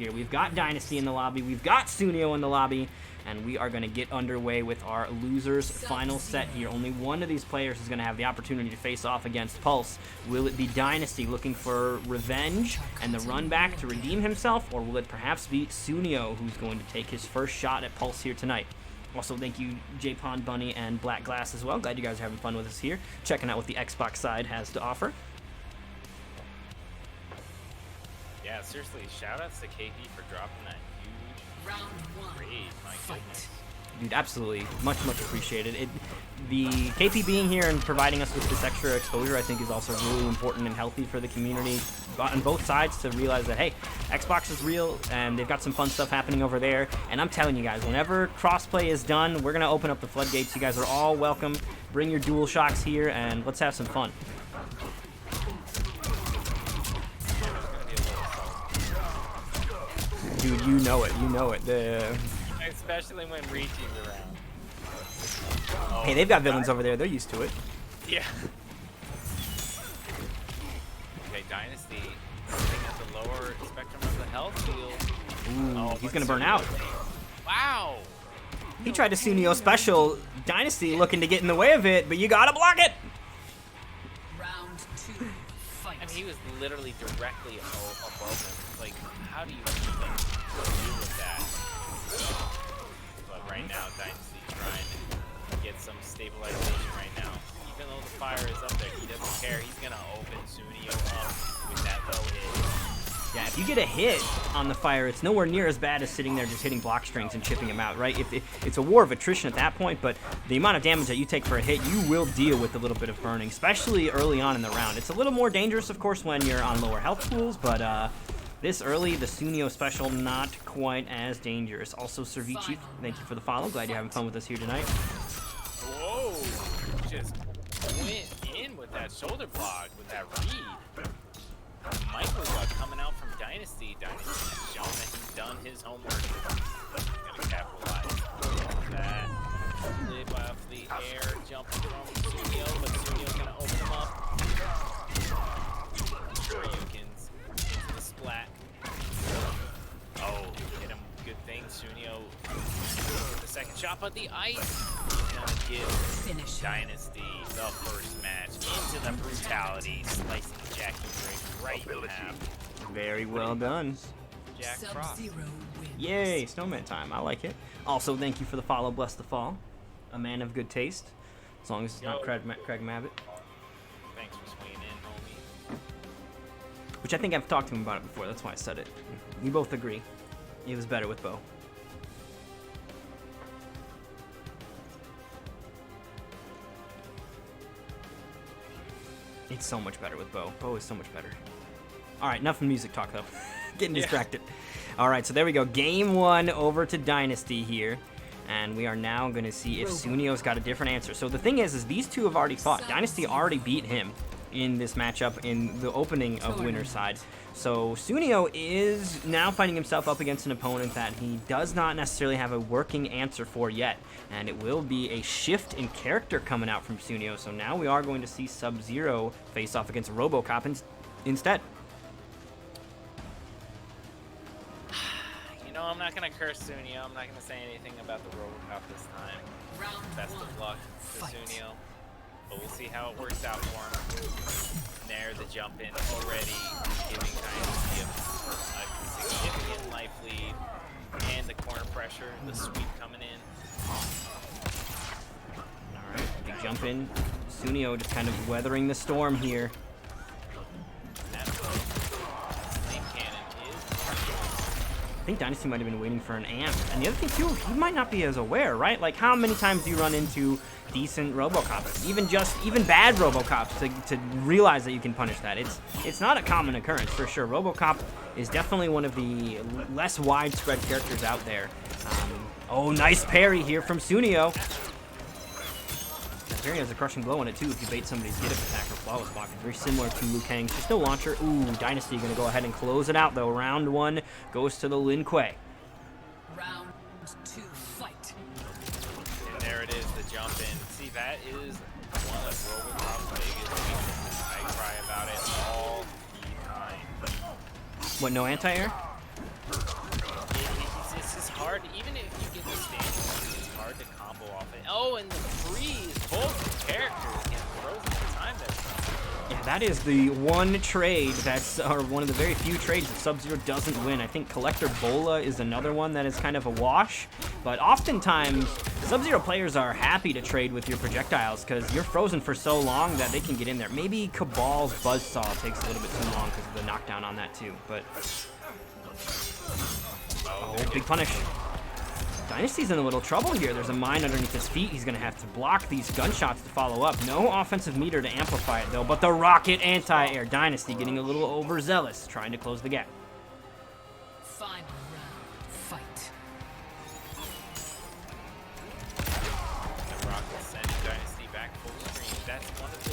Here we've got Dynasty in the lobby, we've got Sooneo in the lobby, and we are going to get underway with our losers final set here. Only one of these players is going to have the opportunity to face off against Pulse. Will it be Dynasty looking for revenge and the run back to redeem himself, or will it perhaps be Sooneo who's going to take his first shot at Pulse here tonight? Also, thank you, J-Pond Bunny and Black Glass as well. Glad you guys are having fun with us here, checking out what the Xbox side has to offer. Yeah, seriously, shoutouts to KP for dropping that huge raid. My goodness. Dude, absolutely. Much appreciated. The KP being here and providing us with this extra exposure, I think, is also really important and healthy for the community on both sides to realize that, hey, Xbox is real and they've got some fun stuff happening over there. And I'm telling you guys, whenever crossplay is done, we're going to open up the floodgates. You guys are all welcome. Bring your dual shocks here and let's have some fun. Dude, you know it. Especially when Ricci's around. Oh, hey, they've got villains over there. They're used to it. Yeah. Okay, Dynasty sitting at the lower spectrum of the health field. Ooh, he's going to burn out. Wow. He tried to Sooneo special. Dynasty looking to get in the way of it, but you got to block it. Round 2, fight. I mean, he was literally directly above him. It's like, how do you even deal with that? But right now, Dynasty trying to get some stabilization right now. Even though the fire is up there, he doesn't care. He's going to open Sooneo up with that low hit. Yeah, if you get a hit on the fire, it's nowhere near as bad as sitting there just hitting block strings and chipping him out, right? It's a war of attrition at that point, but the amount of damage that you take for a hit, you will deal with a little bit of burning, especially early on in the round. It's a little more dangerous, of course, when you're on lower health pools, but this early, the Sooneo special, not quite as dangerous. Also, Servici, thank you for the follow. Glad you're having fun with us here tonight. Whoa! Just went in with that shoulder block, with that read. Michael coming out from Dynasty. Dynasty has shown that he's done his homework. Gonna capitalize on that. Live off the air, jumping from Sooneo, but Sooneo gonna open him up. Sure you can into the splat. Oh, hit him. Good thing, Sooneo. The second shot, but the ice gonna give Dynasty the first match into the brutality, slicing Jackie Drake right in half. Very well done. Jack Frost. Yay, snowman time. I like it. Also, thank you for the follow. Bless the fall. A man of good taste. As long as it's not Craig Mabbitt. Thanks for swinging in, homie. Which I think I've talked to him about it before. That's why I said it. We both agree. It was better with Bo. It's so much better with Bo. Bo is so much better. All right, enough music talk, though. Getting distracted. All right, so there we go. Game 1 over to Dynasty here. And we are now going to see if Sooneo's got a different answer. So the thing is these two have already fought. Dynasty already beat him in this matchup in the opening of winner's side. So Sooneo is now finding himself up against an opponent that he does not necessarily have a working answer for yet. And it will be a shift in character coming out from Sooneo. So now we are going to see Sub-Zero face off against RoboCop instead. You know, I'm not going to curse Sooneo. I'm not going to say anything about the RoboCop this time. Best of luck to Sooneo. But we'll see how it works out for him. There, the jump in already giving Dynasty a significant life lead. And the corner pressure, the sweep coming in. Alright, big jump in. Sooneo just kind of weathering the storm here. That flame cannon is... I think Dynasty might have been waiting for an amp. And the other thing too, he might not be as aware, right? Like, how many times do you run into decent RoboCops, even bad RoboCops, to realize that you can punish that? It's not a common occurrence for sure. RoboCop is definitely one of the less widespread characters out there. Oh, nice parry here from Sooneo. Parry has a crushing blow on it too if you bait somebody's get up attack or flawless block. Very similar to Liu Kang's. Just no launcher. Ooh, Dynasty gonna go ahead and close it out though. Round 1 goes to the Lin Kuei. Round 2, fight. And there it is, the jump in. See, that is one of RoboCop's biggest weaknesses. I cry about it all the time. What, no anti-air? hard, even if you get the standing, it's hard to combo off it. Oh, and the freeze, both characters get frozen in time there. Yeah, that is the one trade that's, or one of the very few trades that Sub-Zero doesn't win. I think Collector Bola is another one that is kind of a wash, but oftentimes Sub-Zero players are happy to trade with your projectiles because you're frozen for so long that they can get in there. Maybe Cabal's Buzzsaw takes a little bit too long because of the knockdown on that too, but... Oh, big punish. Dynasty's in a little trouble here. There's a mine underneath his feet. He's going to have to block these gunshots to follow up. No offensive meter to amplify it, though, but the rocket anti-air. Dynasty getting a little overzealous, trying to close the gap. Final round. Fight. The rocket sending Dynasty back full screen. That's one of the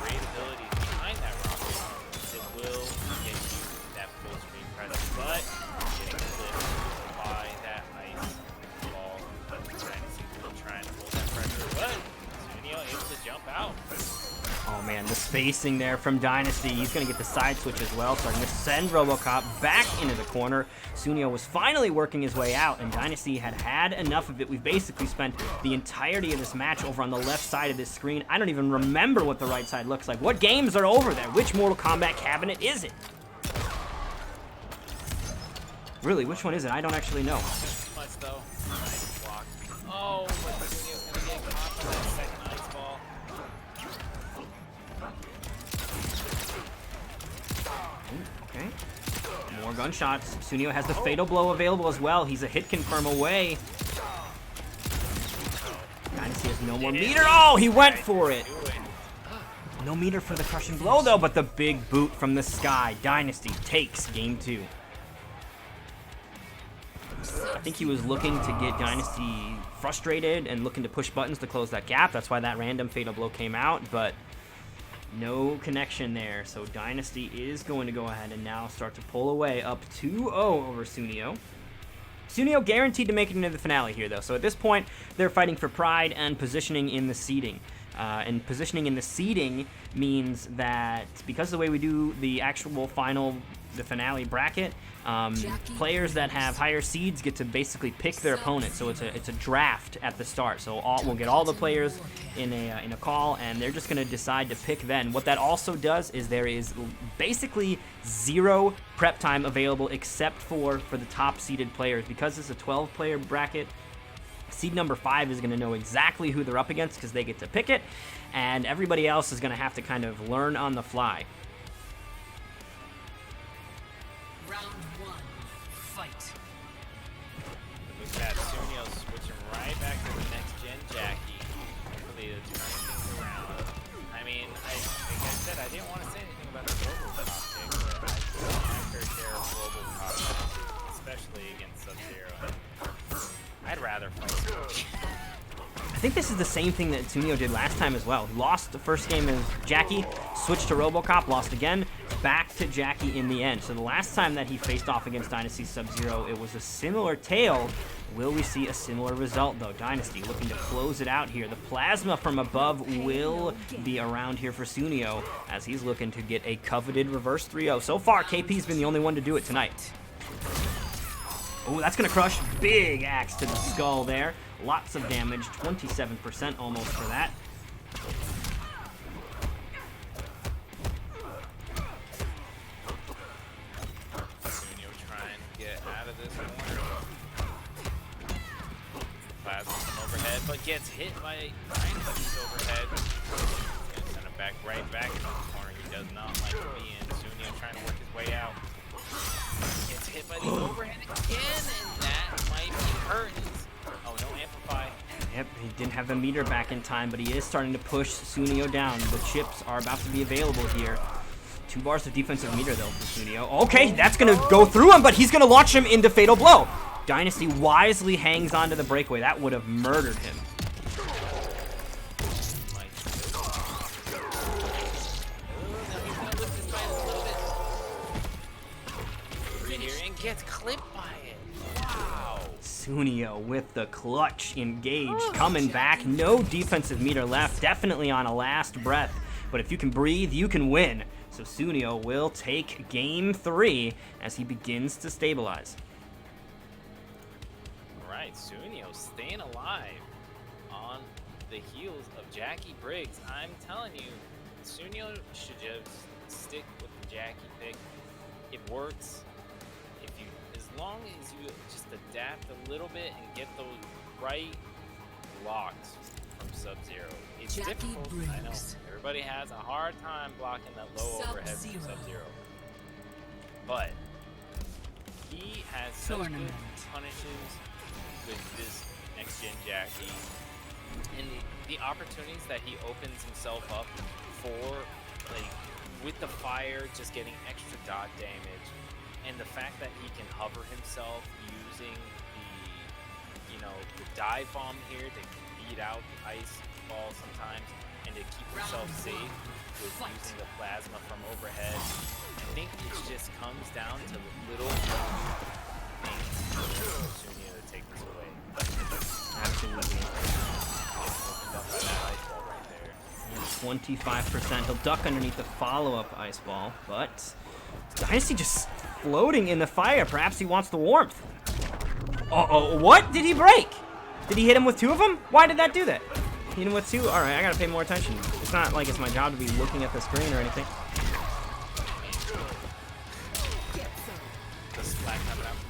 great abilities behind that rocket. It will get you that full screen presence, but getting clipped by that ice ball. Dynasty will try and hold that pressure, but Sooneo able to jump out. Oh man, the spacing there from Dynasty. He's going to get the side switch as well, starting to send Robocop back into the corner. Sooneo was finally working his way out, and Dynasty had had enough of it. We've basically spent the entirety of this match over on the left side of this screen. I don't even remember what the right side looks like. What games are over there? Which Mortal Kombat cabinet is it? Really, which one is it? I don't actually know. Too much though. Nice block. Oh, but Sooneo gonna get caught by that second ice ball. Okay. More gunshots. Sooneo has the fatal blow available as well. He's a hit confirm away. Dynasty has no more meter. Oh, he went for it. No meter for the crushing blow though, but the big boot from the sky. Dynasty takes game 2. I think he was looking to get Dynasty frustrated and looking to push buttons to close that gap. That's why that random fatal blow came out, but no connection there. So Dynasty is going to go ahead and now start to pull away up 2-0 over Sooneo. Sooneo guaranteed to make it into the finale here, though. So at this point, they're fighting for pride and positioning in the seeding. And positioning in the seeding means that because of the way we do the actual final, the finale bracket, players that have higher seeds get to basically pick their opponent. So it's a draft at the start. So we'll get all the players in a call, and they're just going to decide to pick then. What that also does is there is basically 0 prep time available except for the top seeded players. Because it's a 12-player bracket, seed number 5 is going to know exactly who they're up against because they get to pick it, and everybody else is going to have to kind of learn on the fly. Round 1. Fight. Look at that, Sooneo switching right back to the next gen Jackie. Hopefully to turn things around. I mean, like I said, I didn't want to say anything about the Robocop pick, but I feel my fair share of Robocop matches, especially against Sub-Zero. I'd rather fight Sooneo. I think this is the same thing that Sooneo did last time as well. He lost the first game as Jackie, switched to Robocop, lost again, back to Jackie in the end. So the last time that he faced off against Dynasty Sub-Zero, it was a similar tale. Will we see a similar result, though? Dynasty looking to close it out here. The plasma from above will be around here for Sooneo as he's looking to get a coveted reverse 3-0. So far, KP's been the only one to do it tonight. Oh, that's going to crush. Big axe to the skull there. Lots of damage, 27% almost for that. Sooneo trying to get out of this corner. Plasma from overhead, but gets hit by Dynasty's overhead. Gonna send him right back into the corner. He does not like to be in. Sooneo trying to work his way out. Gets hit by the overhead again, and that might be hurting. Oh, no amplify. Yep, he didn't have the meter back in time, but he is starting to push Sooneo down. The chips are about to be available here. 2 bars of defensive meter, though, for Sooneo. Okay, that's going to go through him, but he's going to launch him into Fatal Blow. Dynasty wisely hangs on to the breakaway. That would have murdered him. Gets clipped by it. Wow. Sooneo with the clutch engage, coming back. No defensive meter left. Definitely on a last breath. But if you can breathe, you can win. So Sooneo will take game 3 as he begins to stabilize. right, Sooneo staying alive on the heels of Jackie Briggs. I'm telling you, Sooneo should just stick with the Jackie pick. It works. If you, as long as you just adapt a little bit and get those right blocks from Sub-Zero. It's Jackie difficult. I know Briggs. everybody has a hard time blocking that low overhead from Sub-Zero, but he has such good Tournament. punishes with this next-gen Jackie, and the opportunities that he opens himself up for, like with the fire, just getting extra dot damage, and the fact that he can hover himself using the dive bomb here to beat out the ice ball sometimes, and to keep himself safe with using the plasma from overhead. I think it just comes down to little things for Sooneo to take this away. Absolutely. Opened up by that ice ball right there. 25%. He'll duck underneath the follow-up ice ball, but Dynasty just floating in the fire. Perhaps he wants the warmth. Uh-oh, what? Did he break? Did he hit him with two of them? Why did that do that? Hit him with two? All right, I gotta pay more attention. It's not like it's my job to be looking at the screen or anything. The splat coming out from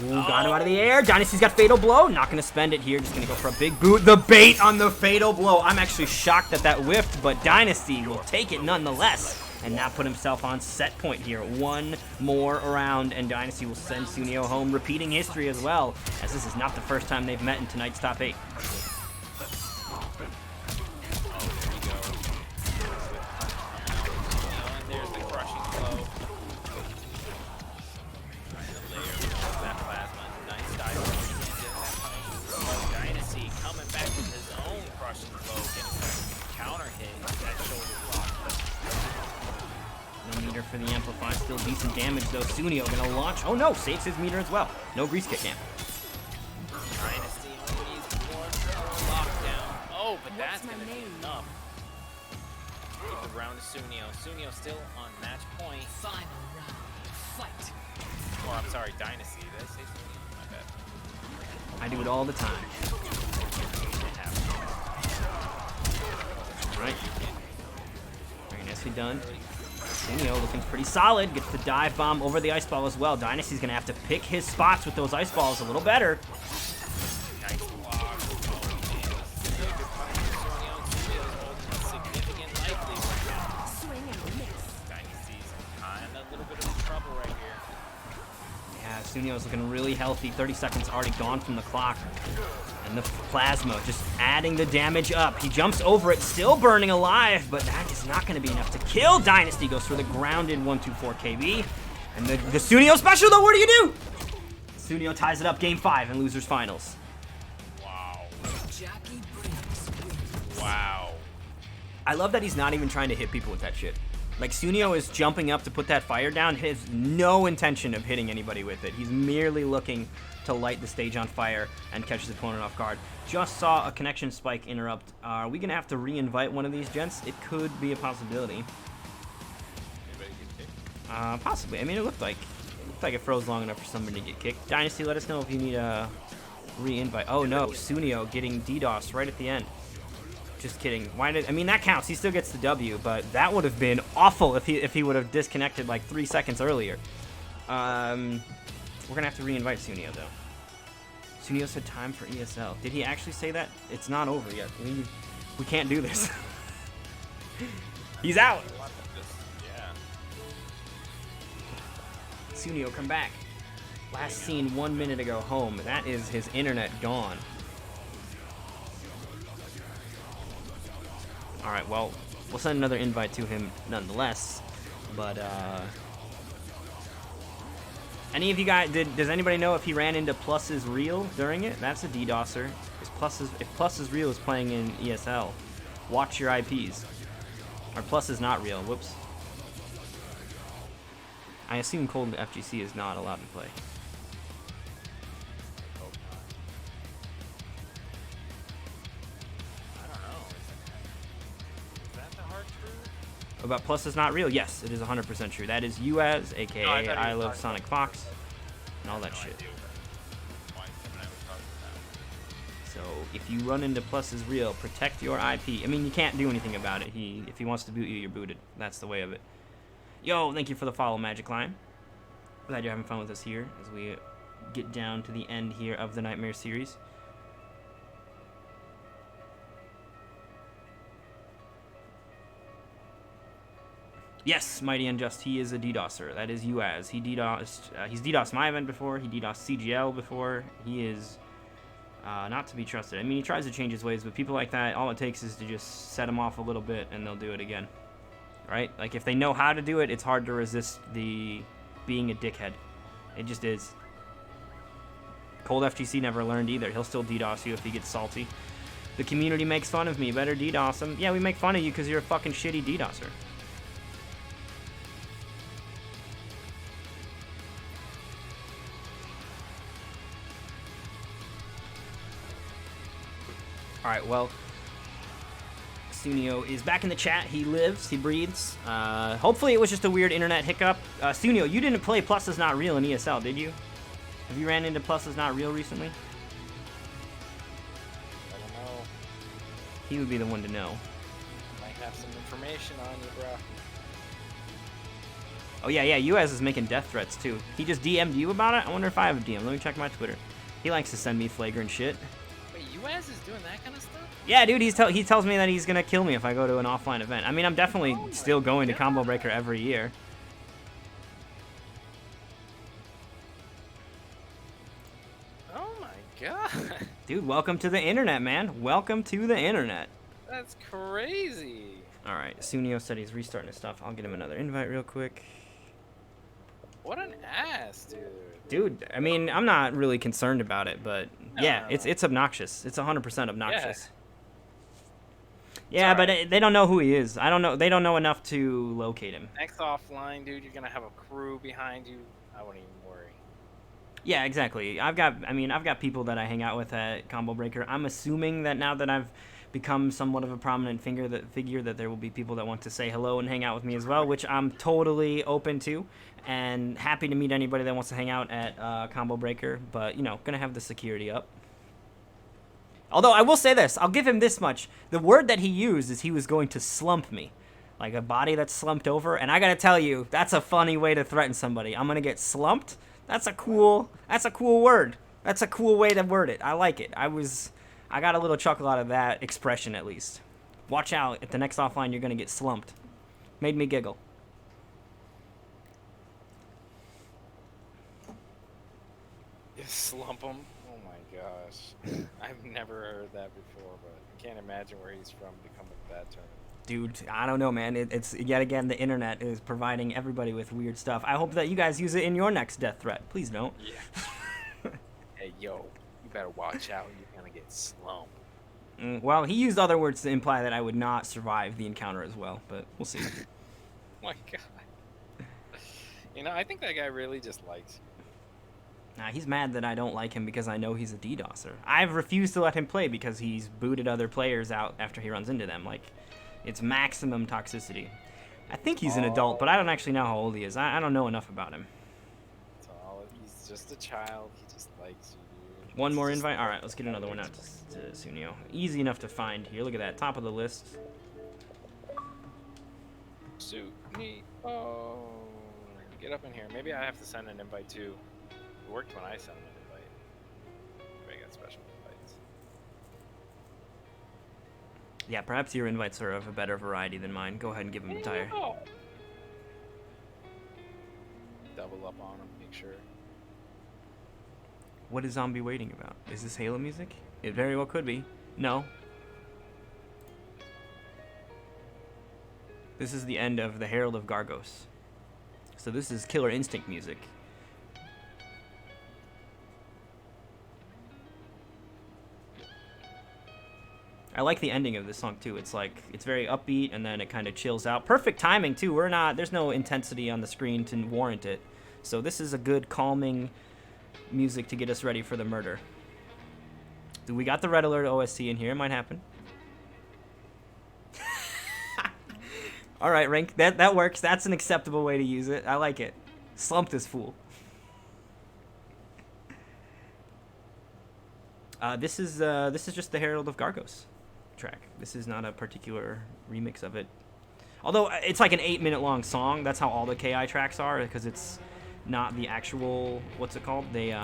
Sooneo. Ooh, got him out of the air. Dynasty's got Fatal Blow. Not going to spend it here. Just going to go for a big boot. The bait on the Fatal Blow. I'm actually shocked that that whiffed, but Dynasty will take it nonetheless. And now put himself on set point here. One more round, and Dynasty will send Sooneo home, repeating history as well, as this is not the first time they've met in tonight's top 8. There's the crushing blow. That plasma. Nice dive. Dynasty coming back with his own crushing blow, getting that counter hit, that shoulder block. No meter for the Amplify. Still decent damage, though. Sooneo going to launch. Oh, no. Saves his meter as well. No grease kick amp. Dynasty only needs one more lockdown. Oh, but that's going to be enough. Keep the round to Sooneo. Sooneo still on match point. Final round. Fight. Or, I'm sorry, Dynasty. Did I say Sooneo? My bad. I do it all the time. All right. Very nicely done. Sooneo looking pretty solid. Gets the dive bomb over the ice ball as well. Dynasty's going to have to pick his spots with those ice balls a little better. Nice block. Oh, man. Really good punch from Sooneo. Sooneo's holding a significant life lead right now. Swing and miss. Dynasty's kind of a little bit of trouble right here. Yeah, Suneo's looking really healthy. 30 seconds already gone from the clock. And the plasma just adding the damage up. He jumps over it, still burning alive, but that is not going to be enough to kill. Dynasty goes for the grounded 124 KB. And the Sooneo special, though, what do you do? Sooneo ties it up, game 5 in losers finals. Wow. Jackie Briggs wins. Wow. I love that he's not even trying to hit people with that shit. Like, Sooneo is jumping up to put that fire down. He has no intention of hitting anybody with it. He's merely looking to light the stage on fire and catch his opponent off guard. Just saw a connection spike interrupt. Are we going to have to re-invite one of these gents? It could be a possibility. Anybody get kicked? Possibly. I mean, it looked like it froze long enough for somebody to get kicked. Dynasty, let us know if you need a re-invite. Oh, no. Sooneo getting DDoS right at the end. Just kidding. I mean, that counts. He still gets the W, but that would have been awful if he would have disconnected like 3 seconds earlier. We're going to have to re-invite Sooneo, though. Sooneo said time for ESL. Did he actually say that? It's not over yet. We can't do this. He's out. Yeah. Sooneo, come back. Last seen 1 minute ago home. That is his internet gone. Alright, well, we'll send another invite to him nonetheless. But, any of you guys, does anybody know if he ran into Plus is Real during it? That's a DDoSer. If Plus is Real is playing in ESL, watch your IPs. Or Plus is not real. Whoops. I assume Cold FGC is not allowed to play. I don't know. Is that the hard truth? About Plus is not real? Yes, it is 100% true. That is UAS, aka No, I thought he I was Love talking Sonic about Fox, and all that No shit. idea what that So if you run into pluses real, protect your IP. I mean, you can't do anything about it. If he wants to boot you, you're booted. That's the way of it. Yo, thank you for the follow, Magic Lion. Glad you're having fun with us here as we get down to the end here of the Nightmare series. Yes, Mighty Unjust, he is a DDoSer. That is Uaz. He DDoSed, he's DDoSed my event before, he DDoSed CGL before. He is not to be trusted. I mean, he tries to change his ways, but people like that, all it takes is to just set them off a little bit and they'll do it again. Right? Like, if they know how to do it, it's hard to resist the being a dickhead. It just is. Cold FGC never learned either. He'll still DDoS you if he gets salty. The community makes fun of me. Better DDoS him. Yeah, we make fun of you because you're a fucking shitty DDoSer. Alright, well, Sooneo is back in the chat. He lives, he breathes. Hopefully it was just a weird internet hiccup. Sooneo, you didn't play Plus Is Not Real in ESL, did you? Have you ran into Plus Is Not Real recently? I don't know. He would be the one to know. Might have some information on you, bro. Oh yeah, Uaz is making death threats too. He just DM'd you about it? I wonder if I have a DM. Let me check my Twitter. He likes to send me flagrant shit. Wait, UAS is doing that kind of stuff? Yeah, dude, he tells me that he's gonna kill me if I go to an offline event. I mean, I'm definitely still going to Combo Breaker every year. Oh my god. Dude, welcome to the internet, man. Welcome to the internet. That's crazy. Alright, Sooneo said he's restarting his stuff. I'll get him another invite real quick. What an ass, dude. Dude, I mean, I'm not really concerned about it, but yeah, No. it's obnoxious. It's 100% obnoxious. Yeah. Yeah, but alright. they don't know who he is. I don't know. They don't know enough to locate him. Next offline, dude, you're gonna have a crew behind you. I wouldn't even worry. Yeah, exactly. I've got people that I hang out with at Combo Breaker. I'm assuming that now that I've become somewhat of a prominent figure that there will be people that want to say hello and hang out with me as well, which I'm totally open to and happy to meet anybody that wants to hang out at Combo Breaker. But you know, gonna have the security up. Although I will say this, I'll give him this much. The word that he used is he was going to slump me. Like a body that's slumped over. And I gotta tell you, that's a funny way to threaten somebody. I'm gonna get slumped? That's a cool word. That's a cool way to word it. I like it. I got a little chuckle out of that expression at least. Watch out, at the next offline you're gonna get slumped. Made me giggle. You slump him? Oh my gosh. I've never heard that before, but I can't imagine where he's from to come up with that term. Dude, I don't know, man. It's yet again, the internet is providing everybody with weird stuff. I hope that you guys use it in your next death threat. Please don't. Yeah. Hey, yo, you better watch out. You're gonna get slumped. Well, he used other words to imply that I would not survive the encounter as well, but we'll see. My god. You know, I think that guy really just likes you. Nah, he's mad that I don't like him because I know he's a DDoSer. I've refused to let him play because he's booted other players out after he runs into them. Like, it's maximum toxicity. I think he's an adult, but I don't actually know how old he is. I don't know enough about him. That's all. He's just a child. He just likes you, dude. One He's more just invite? like- Alright, let's get another one out to Sooneo. Easy enough to find here. Look at that, top of the list. Suit me. Oh, get up in here. Maybe I have to send an invite too. It worked when I sent an invite. Maybe I got special invites. Yeah, perhaps your invites are of a better variety than mine. Go ahead and give him a tire. Oh. Double up on him, make sure. What is Zombie waiting about? Is this Halo music? It very well could be. No. This is the end of the Herald of Gargos. So this is Killer Instinct music. I like the ending of this song too. It's like, it's very upbeat and then it kind of chills out. Perfect timing too. There's no intensity on the screen to warrant it. So this is a good calming music to get us ready for the murder. We got the Red Alert OST in here. It might happen. All right, Rank. That works. That's an acceptable way to use it. I like it. Slump this fool. This is just the Herald of Gargos track. This is not a particular remix of it. Although it's like an 8-minute long song. That's how all the KI tracks are, because it's not the actual, what's it called? They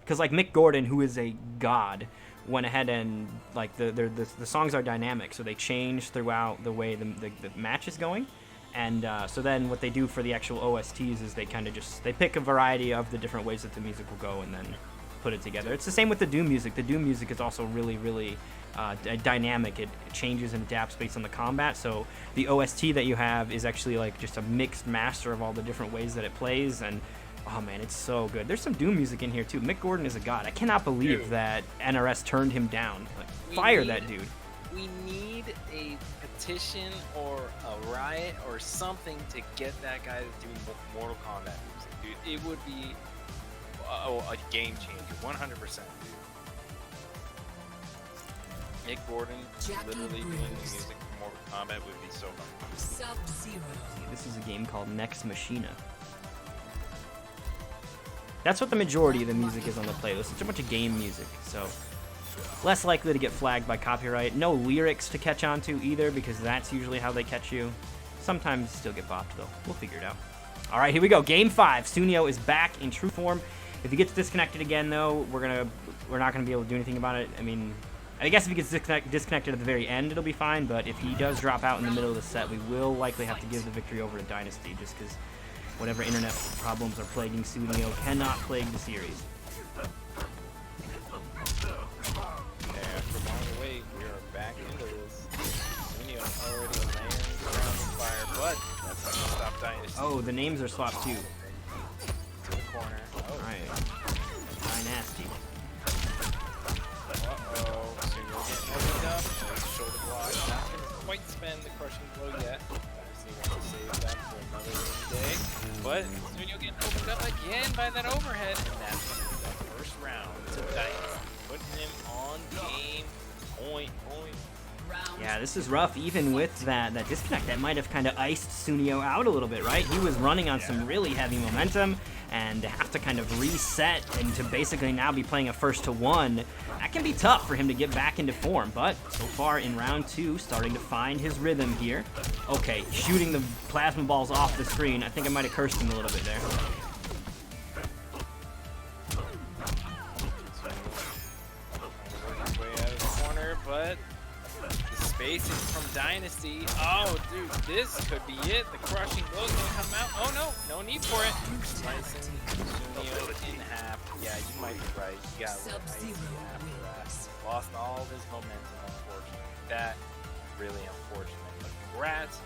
because like Mick Gordon, who is a god, went ahead and like the songs are dynamic, so they change throughout the way the match is going. And so then what they do for the actual OSTs is they kind of just, they pick a variety of the different ways that the music will go and then put it together. It's the same with the Doom music. The Doom music is also really, really dynamic. It changes and adapts based on the combat. So the OST that you have is actually like just a mixed master of all the different ways that it plays. And oh man, it's so good. There's some Doom music in here too. Mick Gordon is a god. I cannot believe that NRS turned him down. Like, fire that dude. We need a petition or a riot or something to get that guy to do Mortal Kombat music, dude. It would be a game changer, 100%. Mick Gordon literally doing the music for Mortal Kombat would be so fun. Sub-Zero. This is a game called Nex Machina. That's what the majority of the music is on the playlist. It's a bunch of game music, so less likely to get flagged by copyright. No lyrics to catch on to either, because that's usually how they catch you. Sometimes still get bopped though. We'll figure it out. All right, here we go. Game 5. Sooneo is back in true form. If he gets disconnected again, though, we're not gonna be able to do anything about it. I mean, I guess if he gets disconnected at the very end, it'll be fine. But if he does drop out in the middle of the set, we will likely have to give the victory over to Dynasty, just because whatever internet problems are plaguing Sooneo cannot plague the series. After long wait, we are back into this. Sooneo already laying ground on fire, but that's not gonna stop Dynasty. Oh, the names are swapped too. To the corner. Oh. Alright. Dynasty. Uh-oh. Sooneo getting opened up. There's a shoulder block. Not gonna quite spend the crushing blow yet. Dynasty wants to save that for another rainy day. But Sooneo getting opened up again by that overhead. And that's gonna be the first round to Dynasty. Putting him on game point. Yeah, this is rough, even with that disconnect. That might have kind of iced Sooneo out a little bit, right? He was running on some really heavy momentum, and to have to kind of reset and to basically now be playing a first to one, that can be tough for him to get back into form. But so far in round 2, starting to find his rhythm here. Okay, shooting the plasma balls off the screen. I think I might have cursed him a little bit there. Way out of the corner, but the spacing from Dynasty. Oh, dude, this could be it. The crushing blow's gonna come out. Oh no need for it. Slicing Sooneo in half. Yeah, you might be right. You got a little icy after that. Lost all of his momentum, unfortunately. That really unfortunate. But congrats.